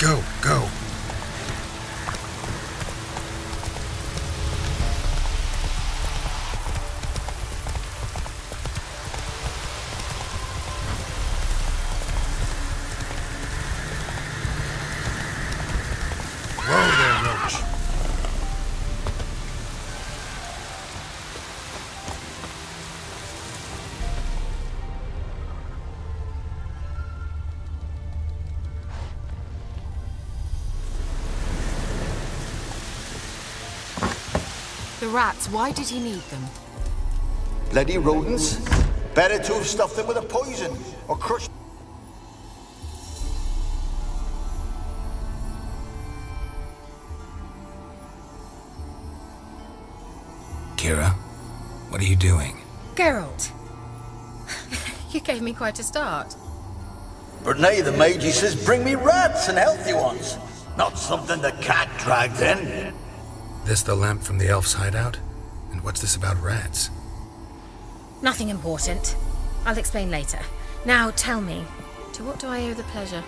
Go, go. Whoa there, Roach. The rats, why did he need them? Bloody rodents. Better to have stuffed them with a poison, or crushed... Keira, what are you doing? Geralt! You gave me quite a start. But now the mage says bring me rats and healthy ones. Not something the cat dragged in. This the lamp from the elf's hideout? And what's this about rats? Nothing important. I'll explain later. Now tell me, to what do I owe the pleasure?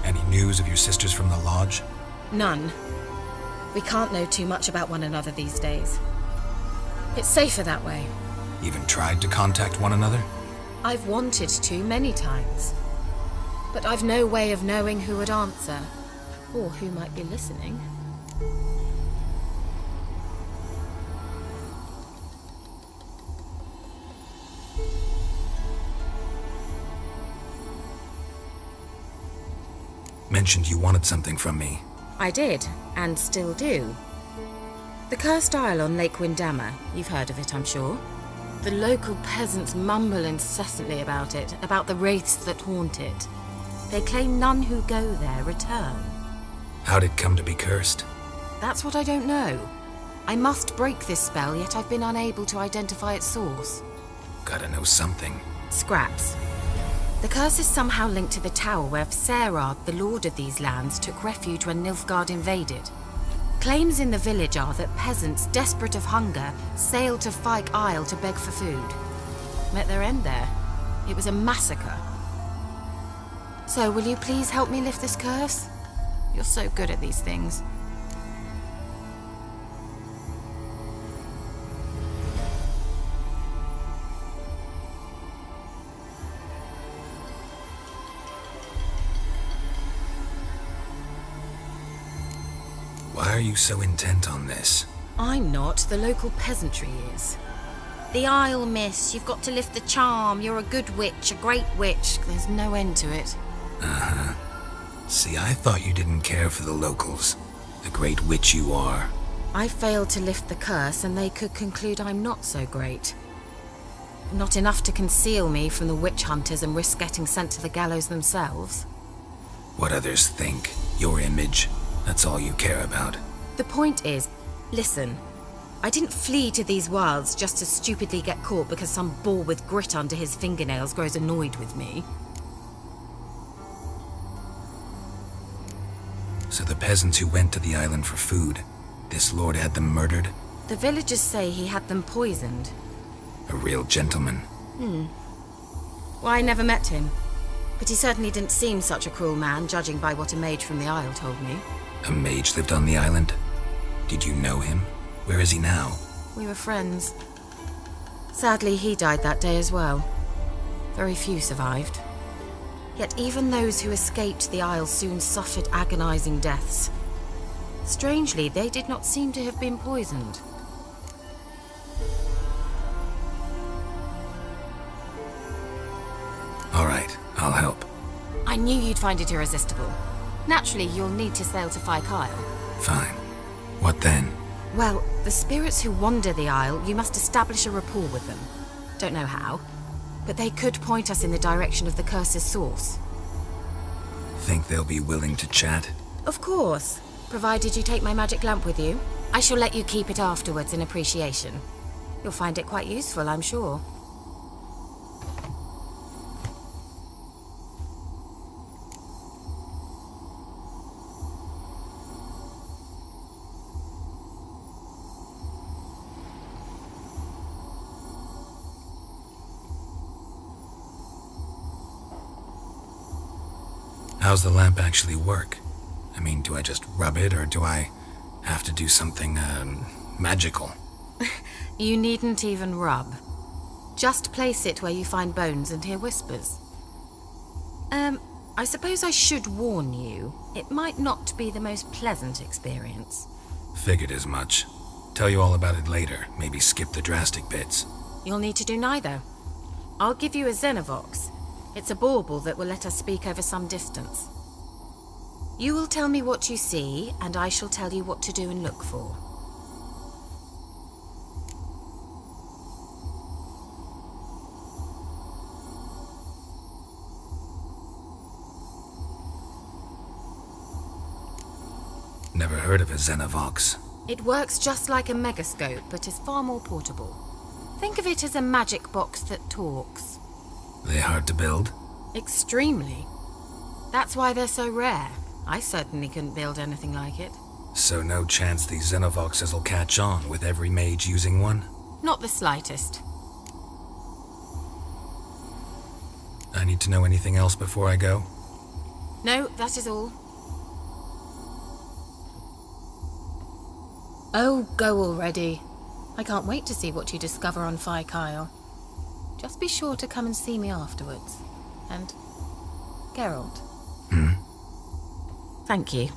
Any news of your sisters from the lodge? None. We can't know too much about one another these days. It's safer that way. Even tried to contact one another? I've wanted to many times. But I've no way of knowing who would answer, or who might be listening. Mentioned you wanted something from me. I did, and still do. The cursed isle on Lake Windammer, you've heard of it, I'm sure. The local peasants mumble incessantly about it, about the wraiths that haunt it. They claim none who go there return. How'd it come to be cursed? That's what I don't know. I must break this spell, yet I've been unable to identify its source. Gotta know something. Scraps. The curse is somehow linked to the tower where Serard, the lord of these lands, took refuge when Nilfgaard invaded. Claims in the village are that peasants, desperate of hunger, sailed to Fyke Isle to beg for food. Met their end there. It was a massacre. So, will you please help me lift this curse? You're so good at these things. Why are you so intent on this? I'm not, the local peasantry is. The Isle, miss, you've got to lift the charm. You're a good witch, a great witch. There's no end to it. Uh-huh. See, I thought you didn't care for the locals. The great witch you are. I failed to lift the curse, and they could conclude I'm not so great. Not enough to conceal me from the witch hunters and risk getting sent to the gallows themselves. What others think, your image, that's all you care about. The point is, listen, I didn't flee to these wilds just to stupidly get caught because some boar with grit under his fingernails grows annoyed with me. So the peasants who went to the island for food, this lord had them murdered? The villagers say he had them poisoned. A real gentleman. Well, I never met him. But he certainly didn't seem such a cruel man, judging by what a mage from the Isle told me. A mage lived on the island? Did you know him? Where is he now? We were friends. Sadly, he died that day as well. Very few survived. Yet even those who escaped the Isle soon suffered agonizing deaths. Strangely, they did not seem to have been poisoned. All right, I'll help. I knew you'd find it irresistible. Naturally, you'll need to sail to Kyle. Fine. What then? Well, the spirits who wander the Isle, you must establish a rapport with them. Don't know how, but they could point us in the direction of the curse's source. Think they'll be willing to chat? Of course, provided you take my magic lamp with you. I shall let you keep it afterwards in appreciation. You'll find it quite useful, I'm sure. How's the lamp actually work? I mean, do I just rub it, or do I have to do something, magical? You needn't even rub. Just place it where you find bones and hear whispers. I suppose I should warn you, it might not be the most pleasant experience. Figured as much. Tell you all about it later, maybe skip the drastic bits. You'll need to do neither. I'll give you a Xenovox. It's a bauble that will let us speak over some distance. You will tell me what you see, and I shall tell you what to do and look for. Never heard of a Xenovox. It works just like a megascope, but is far more portable. Think of it as a magic box that talks. They hard to build? Extremely. That's why they're so rare. I certainly couldn't build anything like it. So no chance these Xenovoxes will catch on with every mage using one? Not the slightest. I need to know anything else before I go? No, that is all. Oh, go already. I can't wait to see what you discover on Kyle. Just be sure to come and see me afterwards. And Geralt. Thank you.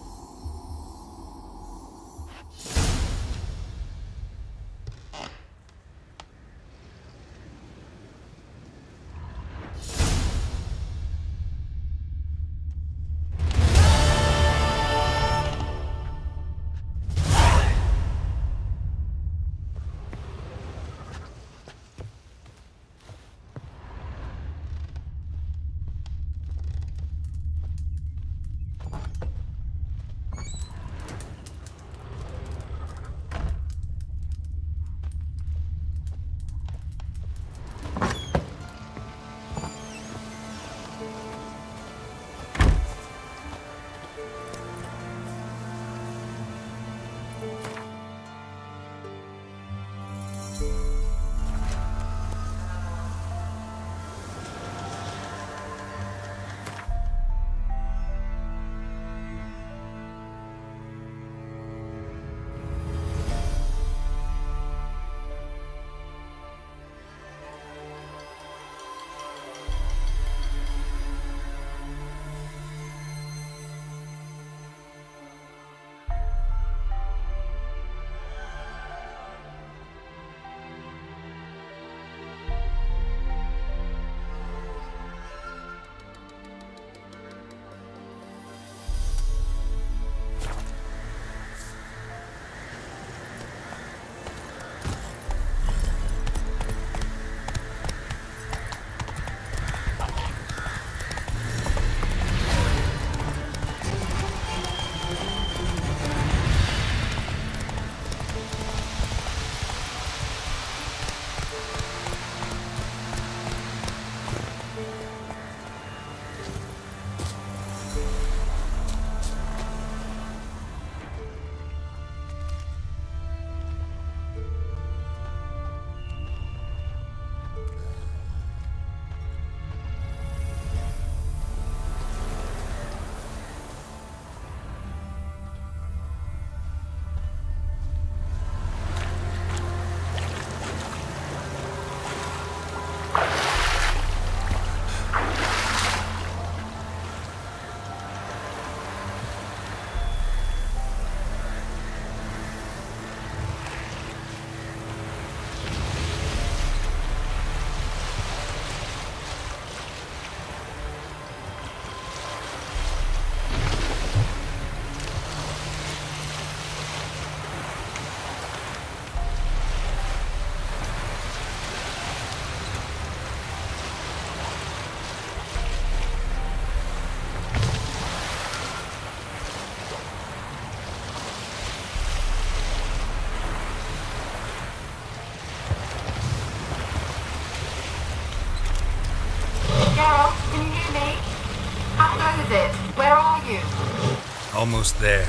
Almost there.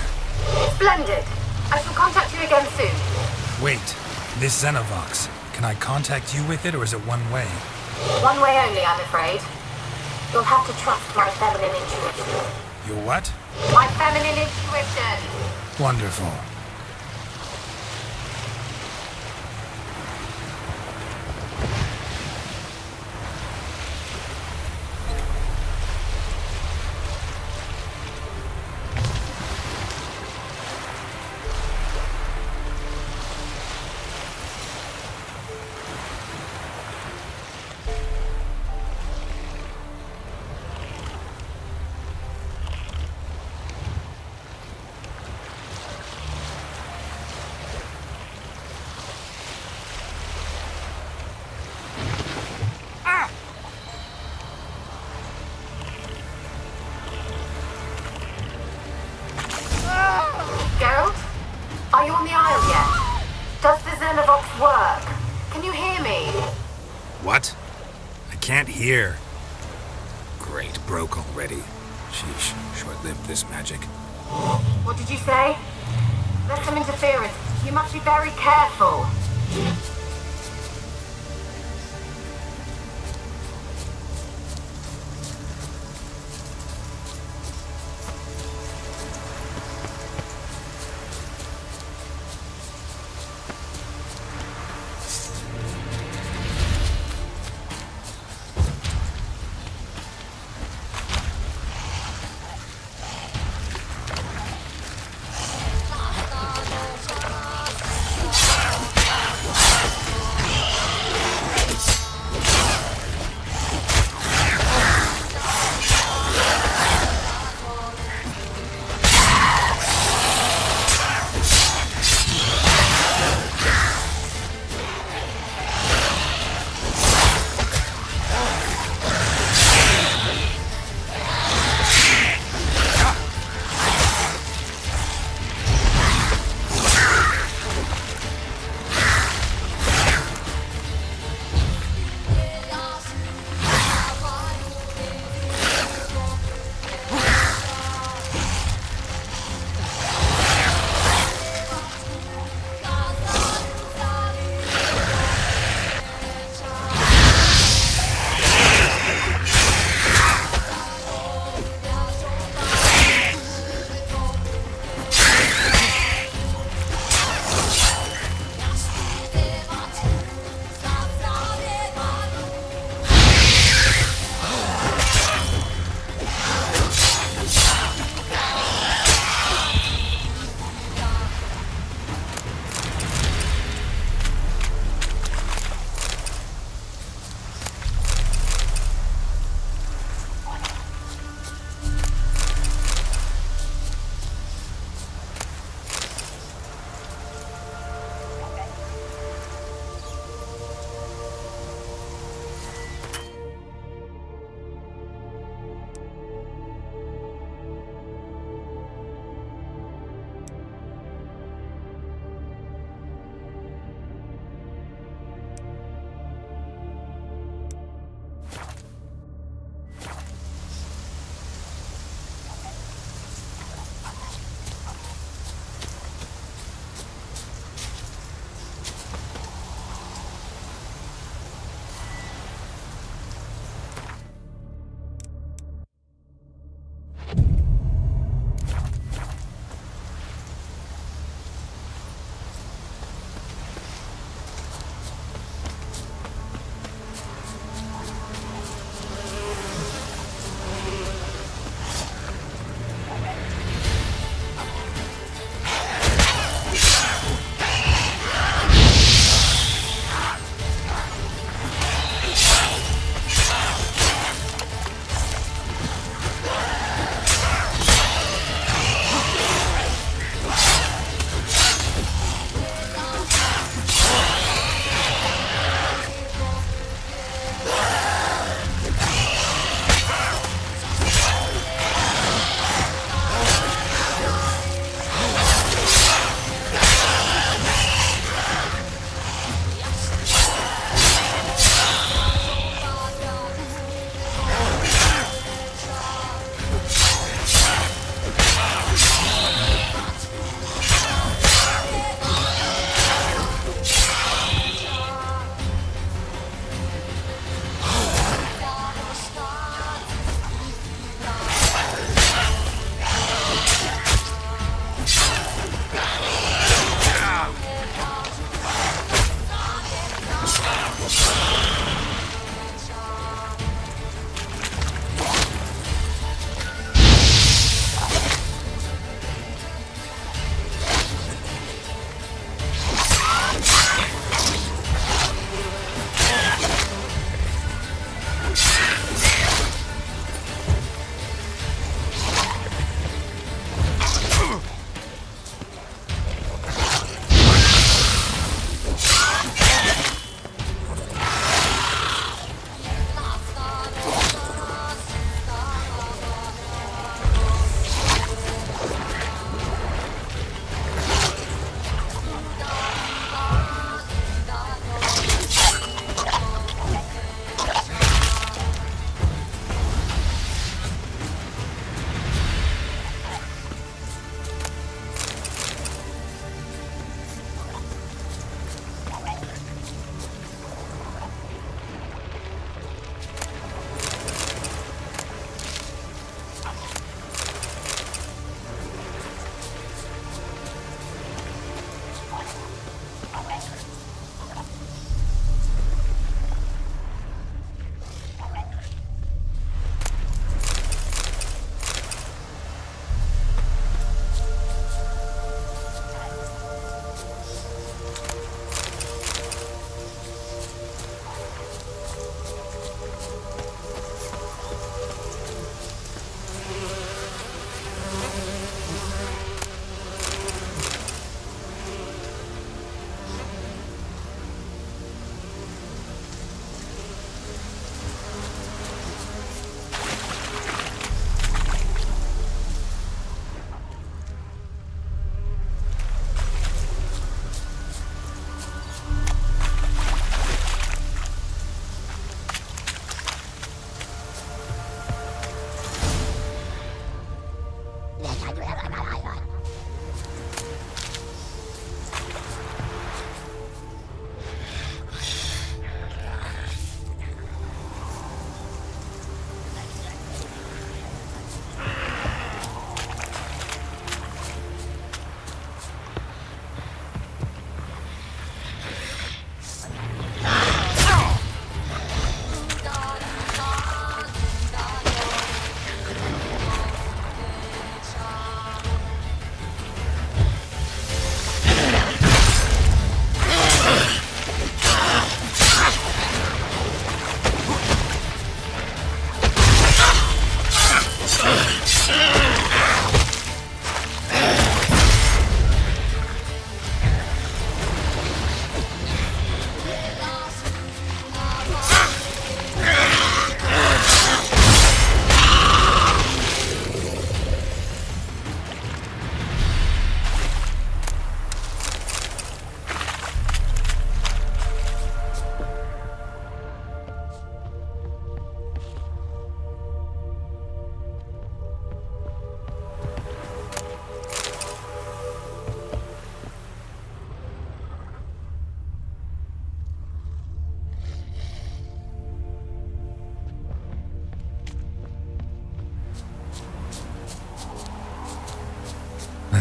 Splendid. I shall contact you again soon. Wait, this Xenovox. Can I contact you with it, or is it one way? One way only, I'm afraid. You'll have to trust my feminine intuition. Your what? My feminine intuition! Wonderful. Geralt? Are you on the Isle yet? Does the Xenovox work? Can you hear me? What? I can't hear. Great, broke already. Sheesh, short-lived this magic. What did you say? There's some interference. You must be very careful.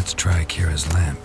Let's try Kira's lamp.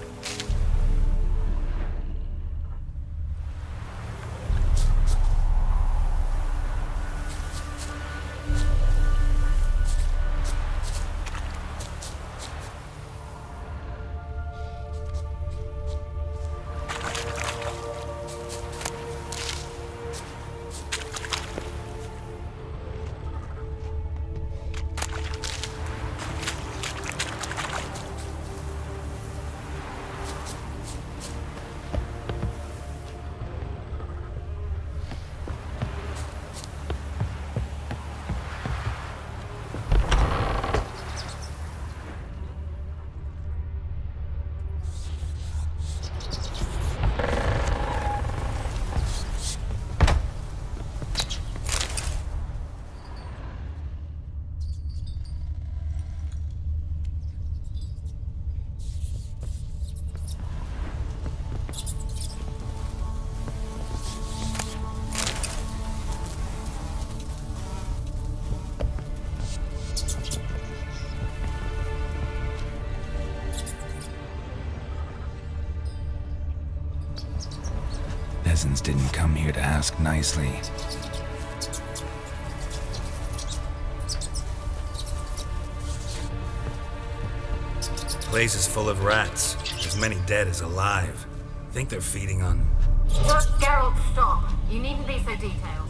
Peasants didn't come here to ask nicely. Place is full of rats. As many dead as alive. Think they're feeding on... Geralt, stop. You needn't be so detailed.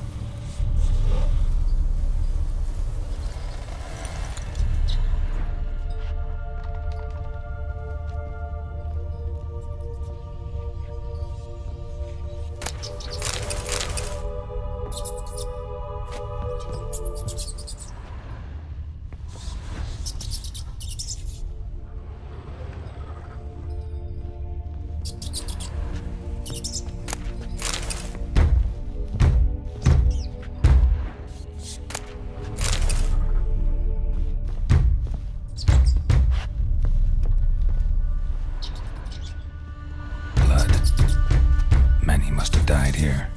Died here.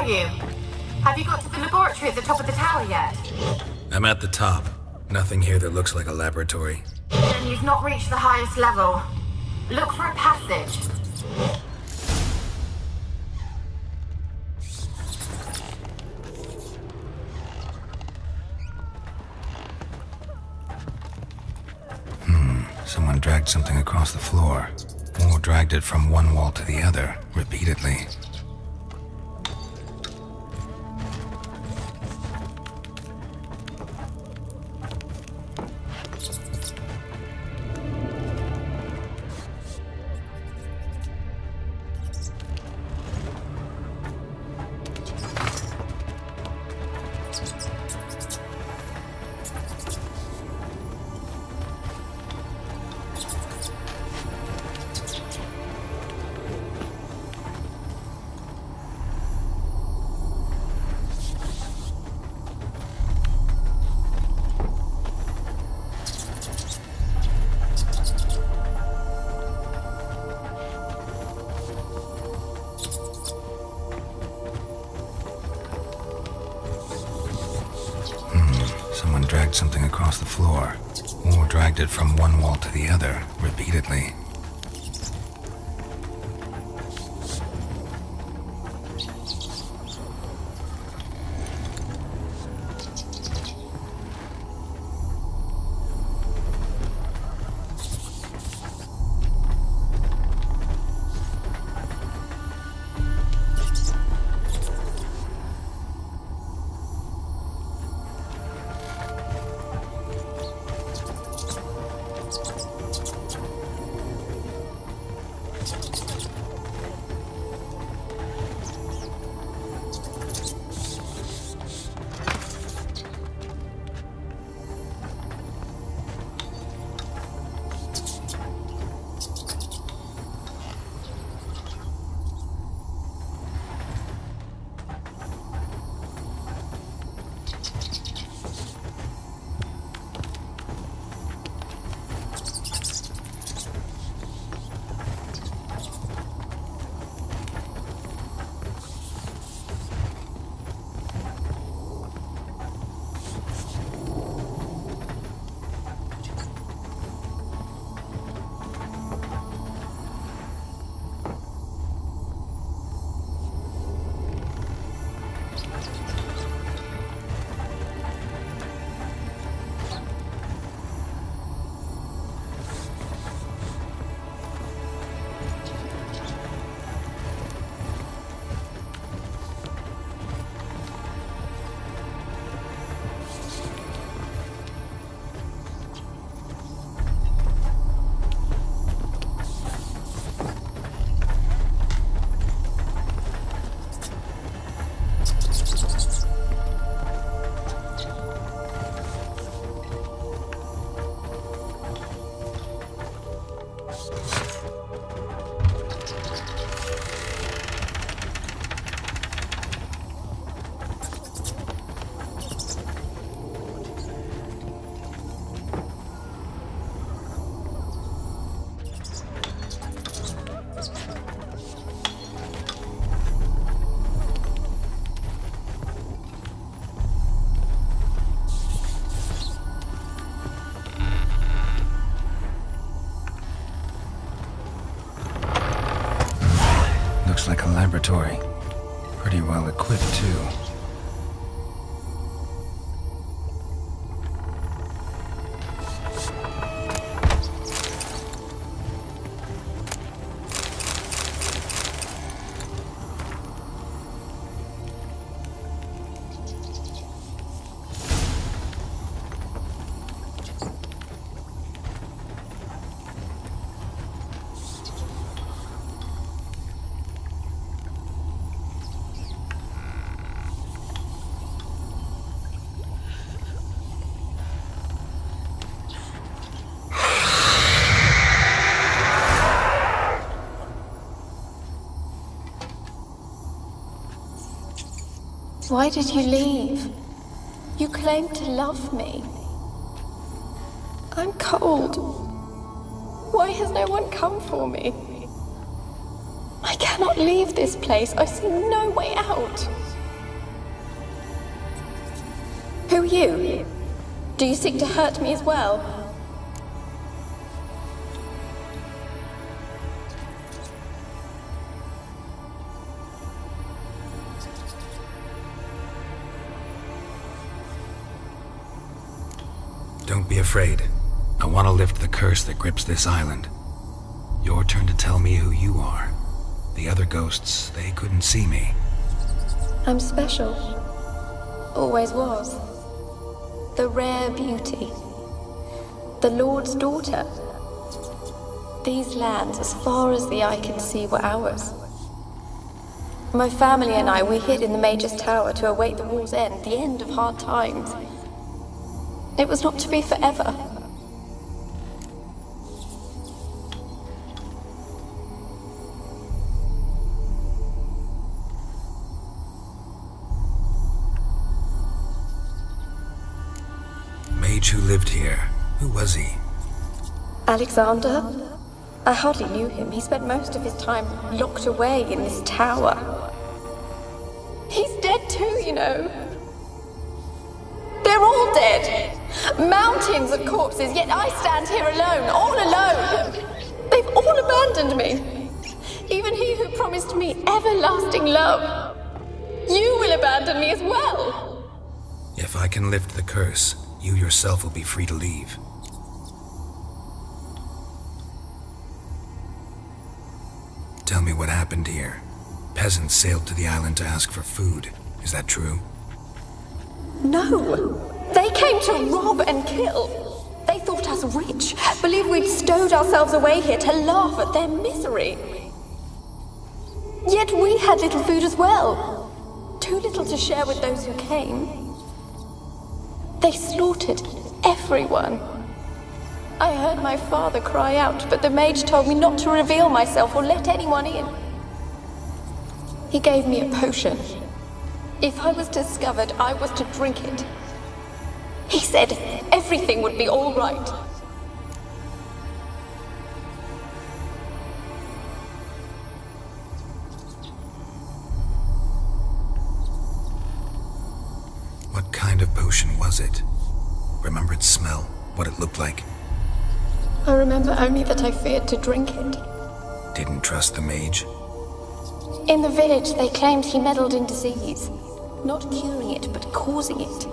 you? Have you got to the laboratory at the top of the tower yet? I'm at the top. Nothing here that looks like a laboratory. Then you've not reached the highest level. Look for a passage. Someone dragged something across the floor, or dragged it from one wall to the other, repeatedly. Someone dragged something across the floor, or dragged it from one wall to the other, repeatedly. Looks like a laboratory. Pretty well equipped, too. Why did you leave? You claimed to love me. I'm cold. Why has no one come for me? I cannot leave this place. I see no way out. Who are you? Do you seek to hurt me as well? Don't be afraid. I want to lift the curse that grips this island. Your turn to tell me who you are. The other ghosts, they couldn't see me. I'm special. Always was. The rare beauty. The Lord's daughter. These lands, as far as the eye can see, were ours. My family and I, we hid in the Mage's Tower to await the war's end, the end of hard times. It was not to be forever. Mage who lived here. Who was he? Alexander? I hardly knew him. He spent most of his time locked away in this tower. He's dead too, you know. They're all dead. Mountains of corpses, yet I stand here alone, all alone. They've all abandoned me. Even he who promised me everlasting love. You will abandon me as well. If I can lift the curse, you yourself will be free to leave. Tell me what happened here. Peasants sailed to the island to ask for food. Is that true? No. They came to rob and kill. They thought us rich, believed we'd stowed ourselves away here to laugh at their misery. Yet we had little food as well. Too little to share with those who came. They slaughtered everyone. I heard my father cry out, but the mage told me not to reveal myself or let anyone in. He gave me a potion. If I was discovered, I was to drink it. He said everything would be all right. What kind of potion was it? Remember its smell? What it looked like? I remember only that I feared to drink it. Didn't trust the mage? In the village, they claimed he meddled in disease. Not curing it, but causing it.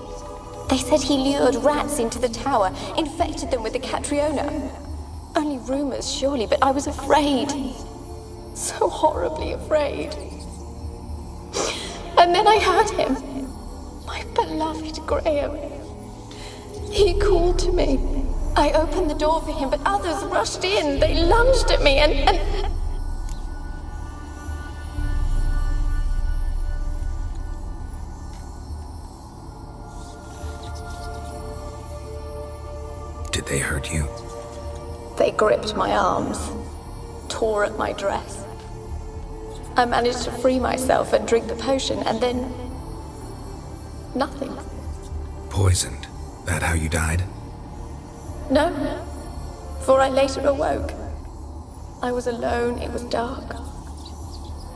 They said he lured rats into the tower, infected them with the Catriona. Only rumors, surely, but I was afraid. So horribly afraid. And then I heard him. My beloved Graham. He called to me. I opened the door for him, but others rushed in. They lunged at me and... Did they hurt you? They gripped my arms, tore at my dress. I managed to free myself and drink the potion, and then... nothing. Poisoned? That how you died? No, for I later awoke. I was alone, it was dark.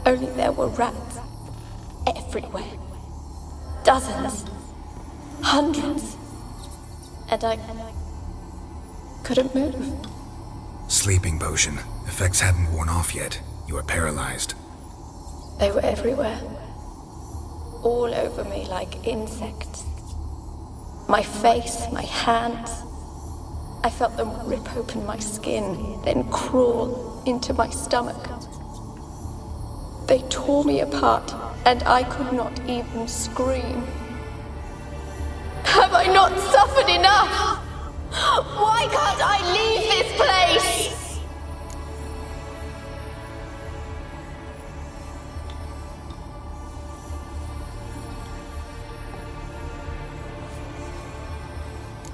Only there were rats everywhere. Dozens. Hundreds. And I couldn't move. Sleeping potion. Effects hadn't worn off yet. You were paralyzed. They were everywhere. All over me like insects. My face, my hands. I felt them rip open my skin, then crawl into my stomach. They tore me apart, and I could not even scream. Have I not suffered enough? Why can't I leave this place?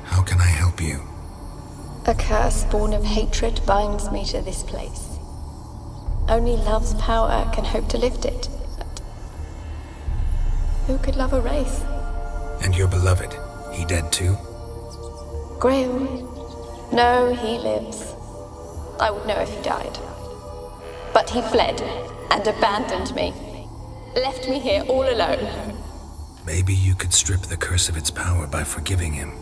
How can I help you? A curse born of hatred binds me to this place. Only love's power can hope to lift it. But who could love a wraith? And your beloved, he dead too? Graham? No, he lives. I would know if he died. But he fled and abandoned me. Left me here all alone. Maybe you could strip the curse of its power by forgiving him.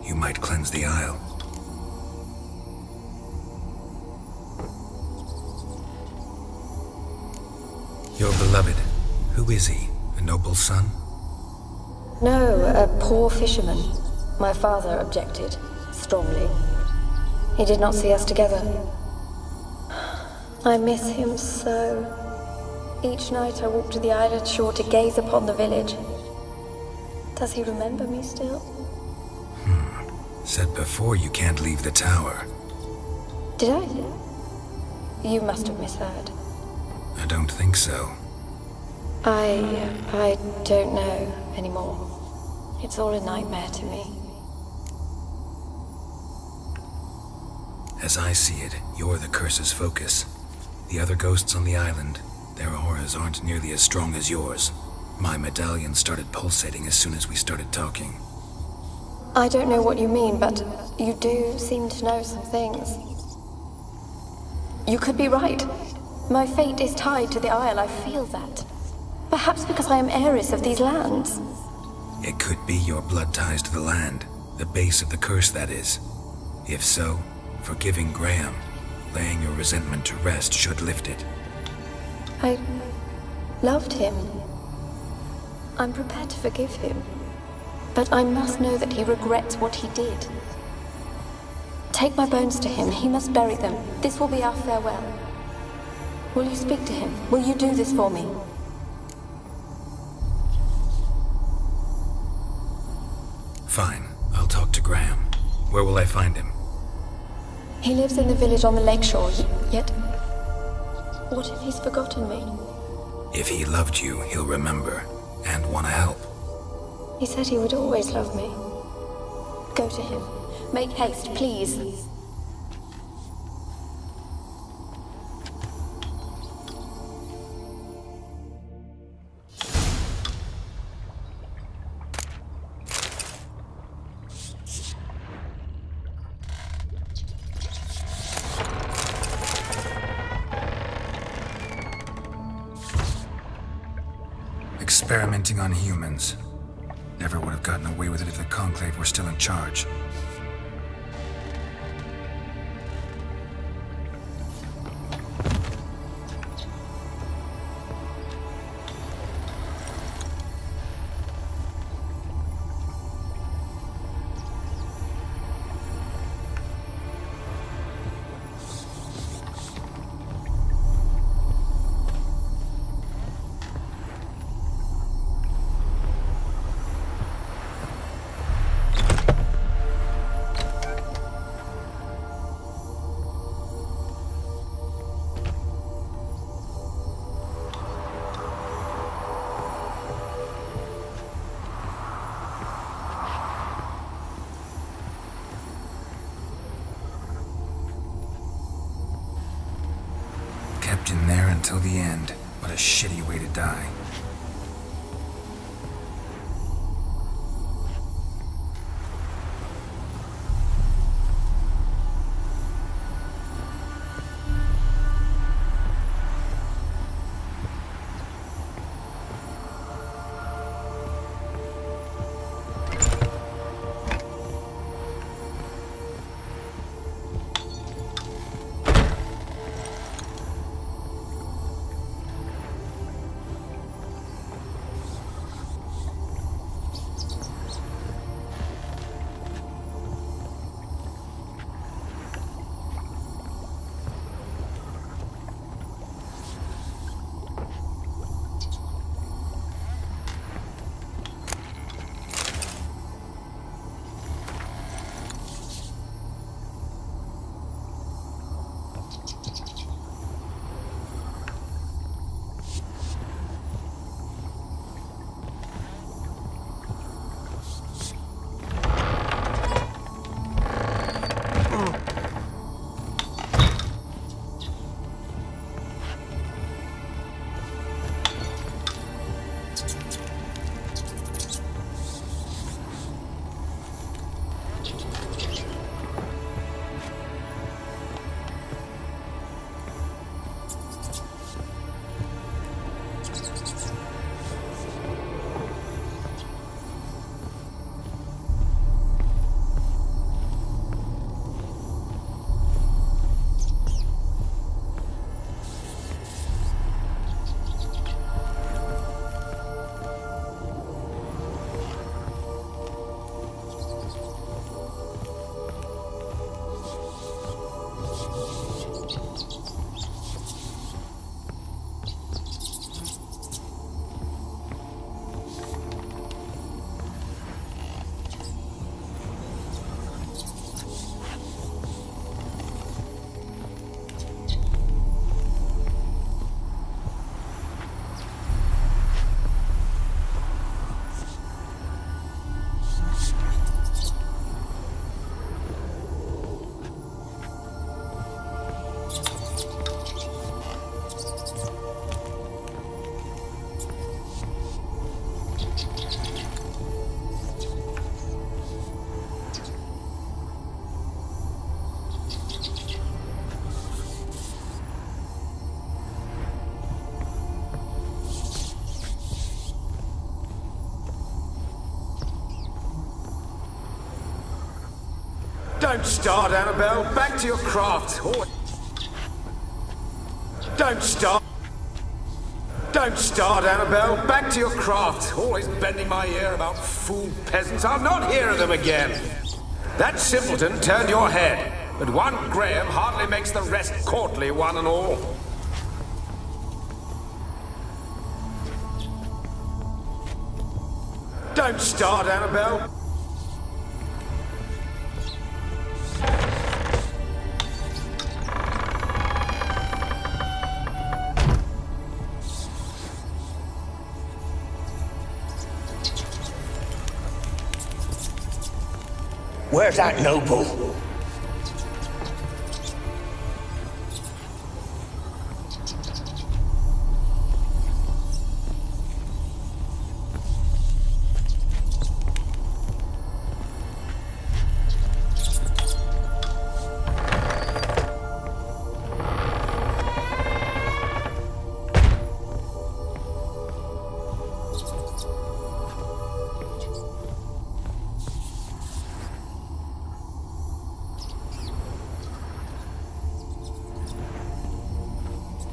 You might cleanse the Isle. Your beloved, who is he? A noble son? No, a poor fisherman. My father objected, strongly. He did not see us together. I miss him so. Each night I walk to the island shore to gaze upon the village. Does he remember me still? Said before you can't leave the tower. Did I? You must have misheard. I don't think so. I don't know anymore. It's all a nightmare to me. As I see it, you're the curse's focus. The other ghosts on the island, their auras aren't nearly as strong as yours. My medallion started pulsating as soon as we started talking. I don't know what you mean, but you do seem to know some things. You could be right. My fate is tied to the Isle, I feel that. Perhaps because I am heiress of these lands. It could be your blood ties to the land. The base of the curse, that is. If so, forgiving Graham, laying your resentment to rest, should lift it. I loved him. I'm prepared to forgive him. But I must know that he regrets what he did. Take my bones to him. He must bury them. This will be our farewell. Will you speak to him? Will you do this for me? Fine. I'll talk to Graham. Where will I find him? He lives in the village on the lakeshore, yet... What if he's forgotten me? If he loved you, he'll remember, and want to help. He said he would always love me. Go to him. Make haste, please. Experimenting on humans. Never would have gotten away with it if the Conclave were still in charge. Kept in there until the end. What a shitty way to die. Don't start, Annabelle. Back to your craft. Don't start. Don't start, Annabelle. Back to your craft. Always bending my ear about fool peasants. I'll not hear of them again. That simpleton turned your head, but one Graham hardly makes the rest courtly, one and all. Don't start, Annabelle. Where's that noble?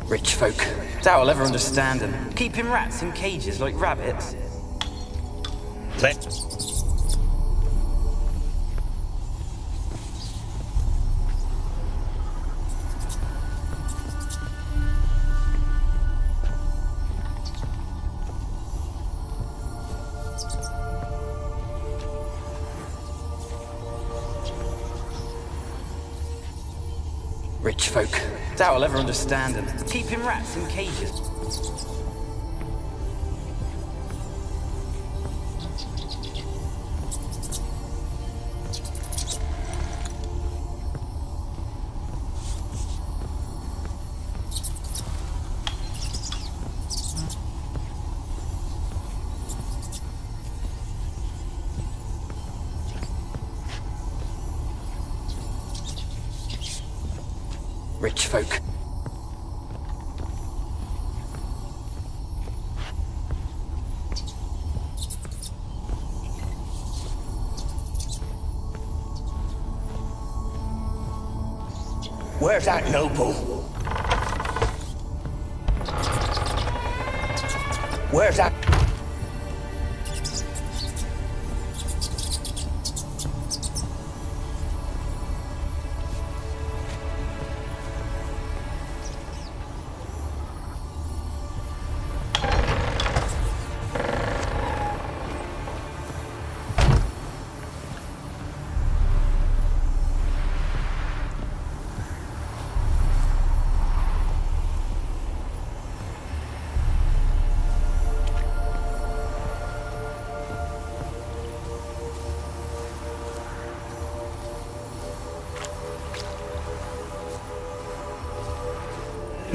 Rich folk. Doubt I'll ever understand them. Keeping rats in cages like rabbits. Rich folk. Doubt I'll ever understand them. Keeping rats in cages. Rich folk. Where's that noble? Where's that?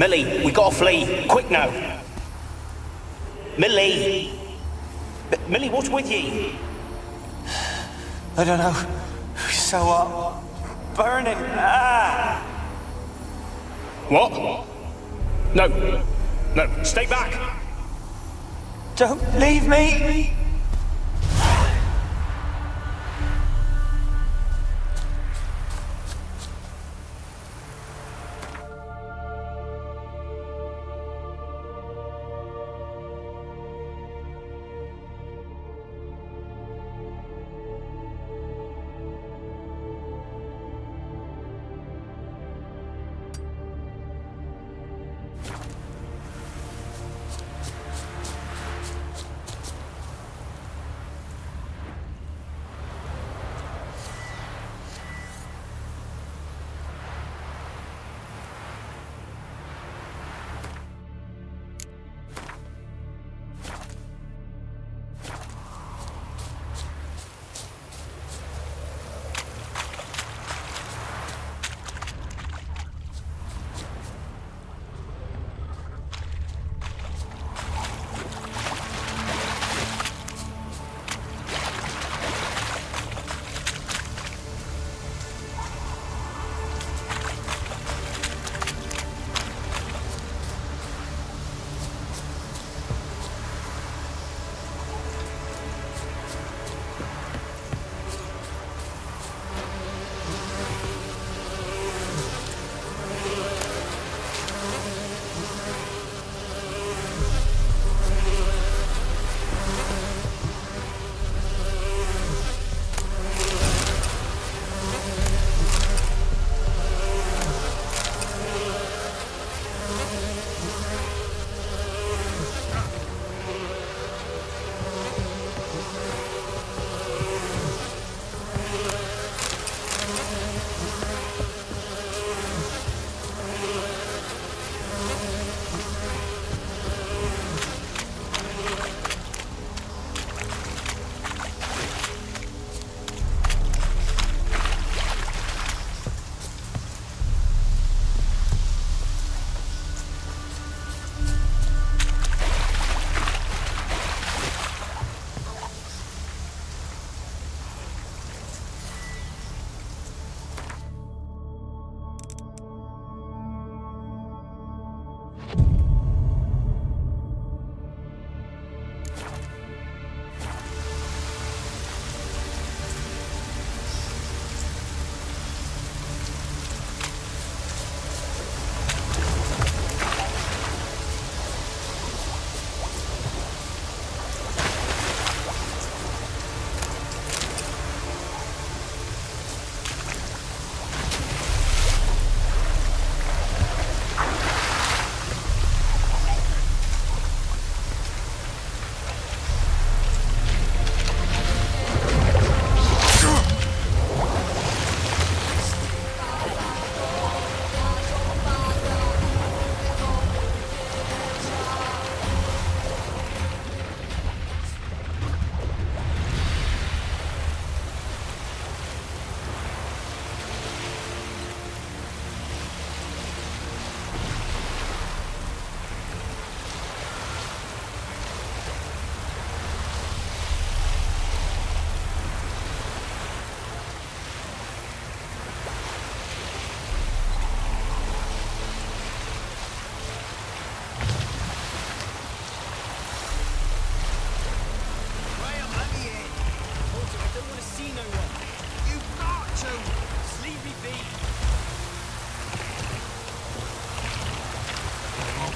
Millie, we gotta flee. Quick now. Millie! Millie, what's with you? I don't know. So burning. Ah! What? No. No, stay back. Don't leave me!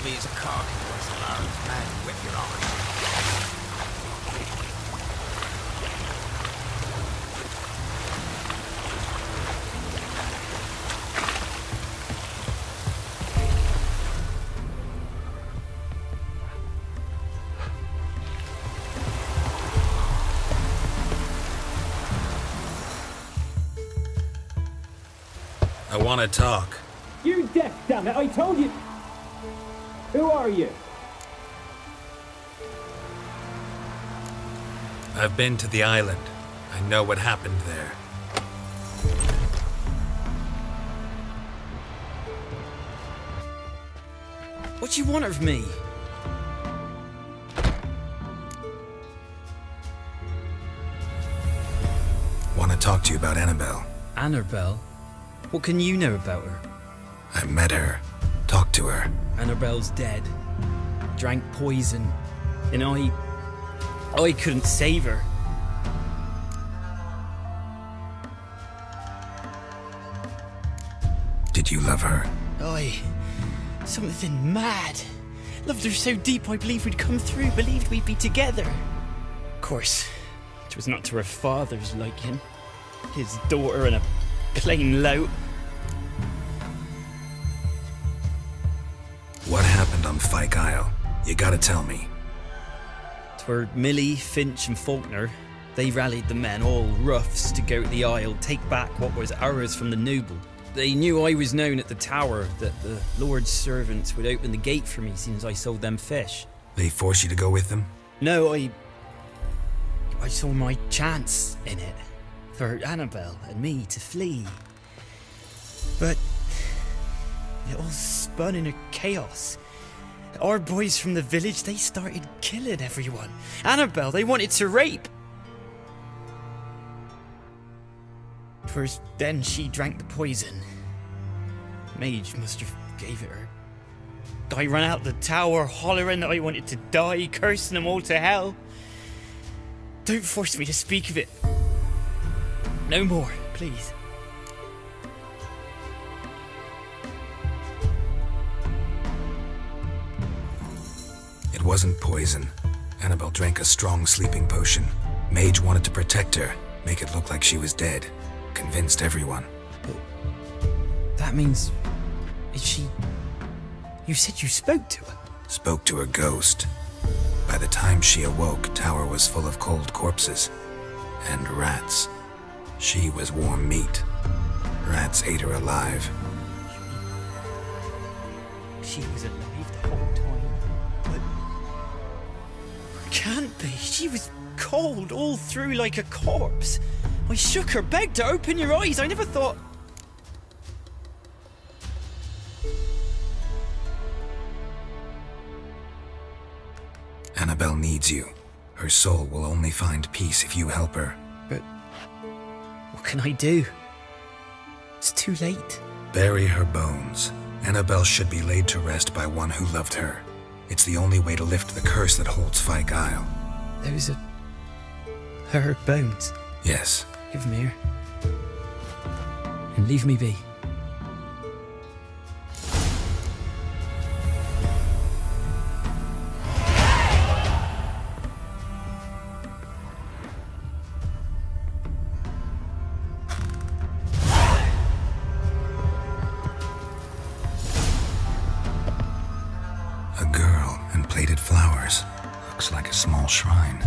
be as cocky as a large man whip your eye. I want to talk. You're deaf, damn it! I told you. Who are you? I've been to the island. I know what happened there. What do you want of me? Want to talk to you about Annabelle. Annabelle? What can you know about her? I met her. Talked to her. Annabelle's dead. Drank poison. And I couldn't save her. Did you love her? Something mad. Loved her so deep I believed we'd come through, believed we'd be together. Of course, it was not to her father's liking. His daughter and a plain lout. What happened on Fyke Isle? You gotta tell me. Twere Millie, Finch and Faulkner. They rallied the men, all roughs, to go to the Isle, take back what was ours from the noble. They knew I was known at the tower, that the Lord's servants would open the gate for me since I sold them fish. They forced you to go with them? No, I saw my chance in it. For Annabelle and me to flee. But it all spun in a chaos. Our boys from the village, they started killing everyone. Annabelle, they wanted to rape. First, then she drank the poison. Mage must have gave it her. I ran out the tower hollering that I wanted to die, cursing them all to hell. Don't force me to speak of it. No more, please. It wasn't poison. Annabelle drank a strong sleeping potion. Mage wanted to protect her, make it look like she was dead. Convinced everyone. But that means... Is she... You said you spoke to her? Spoke to her ghost. By the time she awoke, Tower was full of cold corpses. And rats. She was warm meat. Rats ate her alive. She was alive the whole time. But... Can't be. She was cold all through like a corpse. I shook her, begged her, open your eyes. I never thought... Annabelle needs you. Her soul will only find peace if you help her. But... What can I do? It's too late. Bury her bones. Annabelle should be laid to rest by one who loved her. It's the only way to lift the curse that holds Fyke Isle. Those are... her bones? Yes. Give them here. And leave me be. A girl and plated flowers. Looks like a small shrine.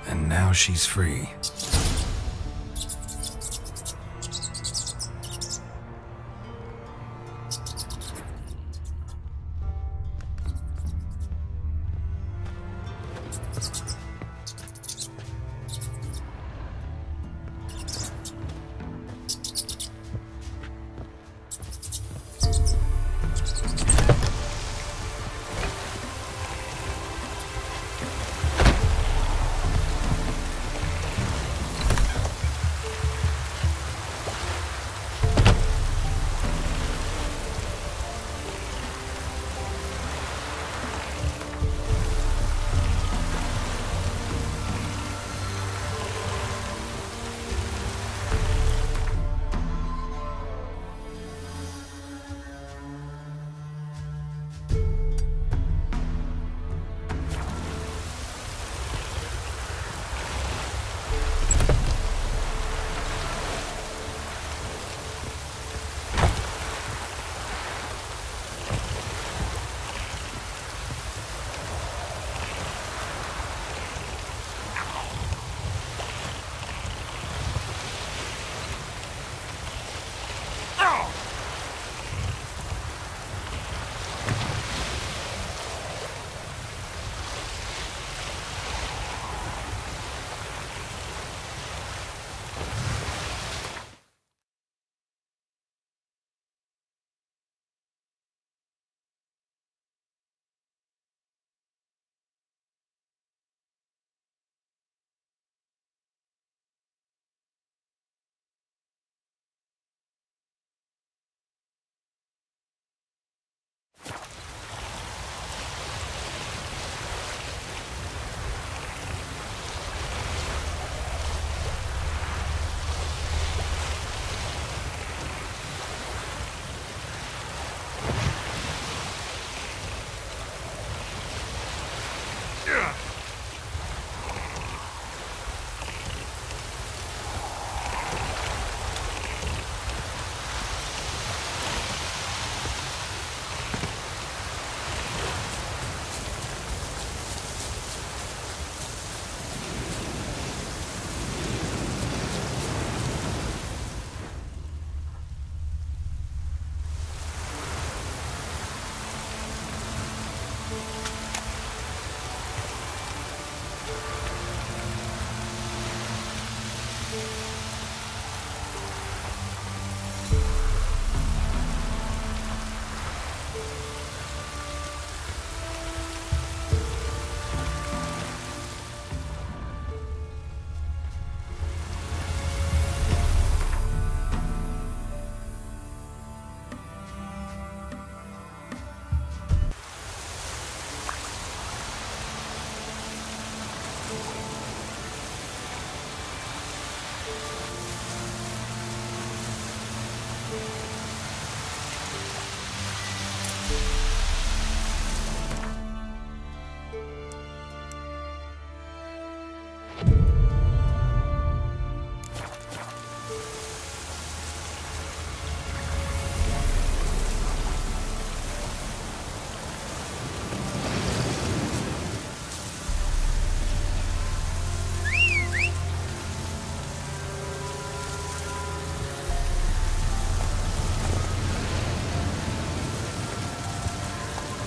And now she's free.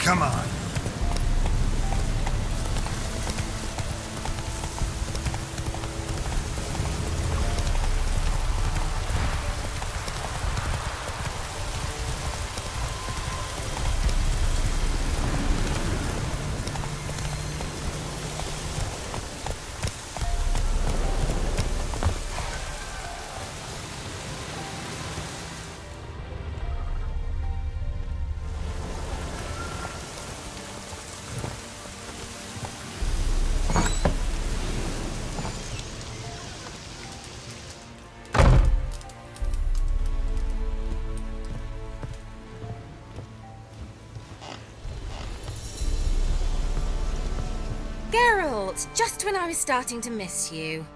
Come on. Geralt, just when I was starting to miss you.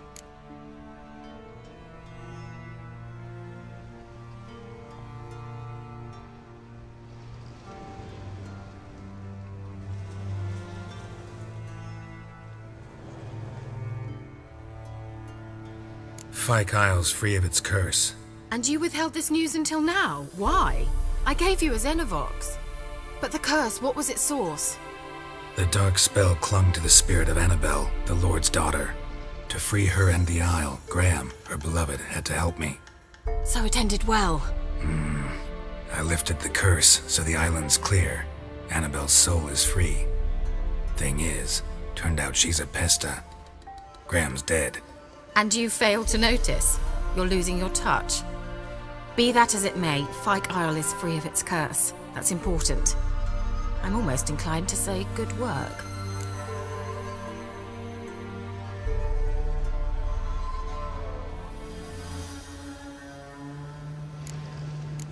Fyke Isle's free of its curse. And you withheld this news until now? Why? I gave you a Xenovox. But the curse, what was its source? The dark spell clung to the spirit of Annabelle, the Lord's daughter. To free her and the Isle, Graham, her beloved, had to help me. So it ended well. I lifted the curse, so the island's clear. Annabelle's soul is free. Thing is, turned out she's a pesta. Graham's dead. And you failed to notice? You're losing your touch. Be that as it may, Fyke Isle is free of its curse. That's important. I'm almost inclined to say good work.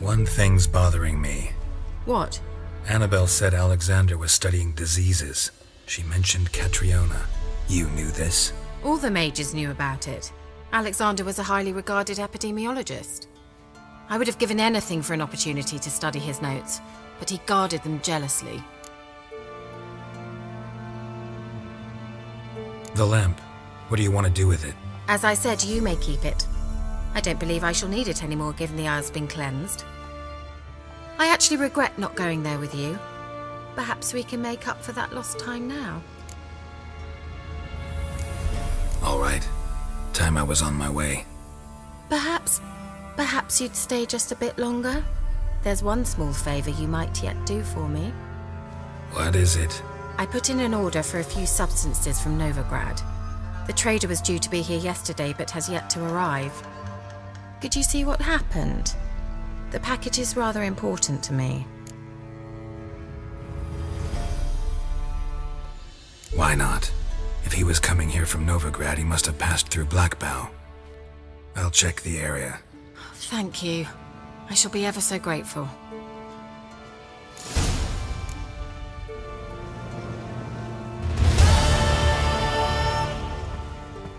One thing's bothering me. What? Annabelle said Alexander was studying diseases. She mentioned Catriona. You knew this? All the mages knew about it. Alexander was a highly regarded epidemiologist. I would have given anything for an opportunity to study his notes, but he guarded them jealously. The lamp. What do you want to do with it? As I said, you may keep it. I don't believe I shall need it anymore, given the Isle's been cleansed. I actually regret not going there with you. Perhaps we can make up for that lost time now. All right. Time I was on my way. Perhaps you'd stay just a bit longer? There's one small favor you might yet do for me. What is it? I put in an order for a few substances from Novigrad. The trader was due to be here yesterday, but has yet to arrive. Could you see what happened? The package is rather important to me. Why not? If he was coming here from Novigrad, he must have passed through Blackbow. I'll check the area. Thank you. I shall be ever so grateful.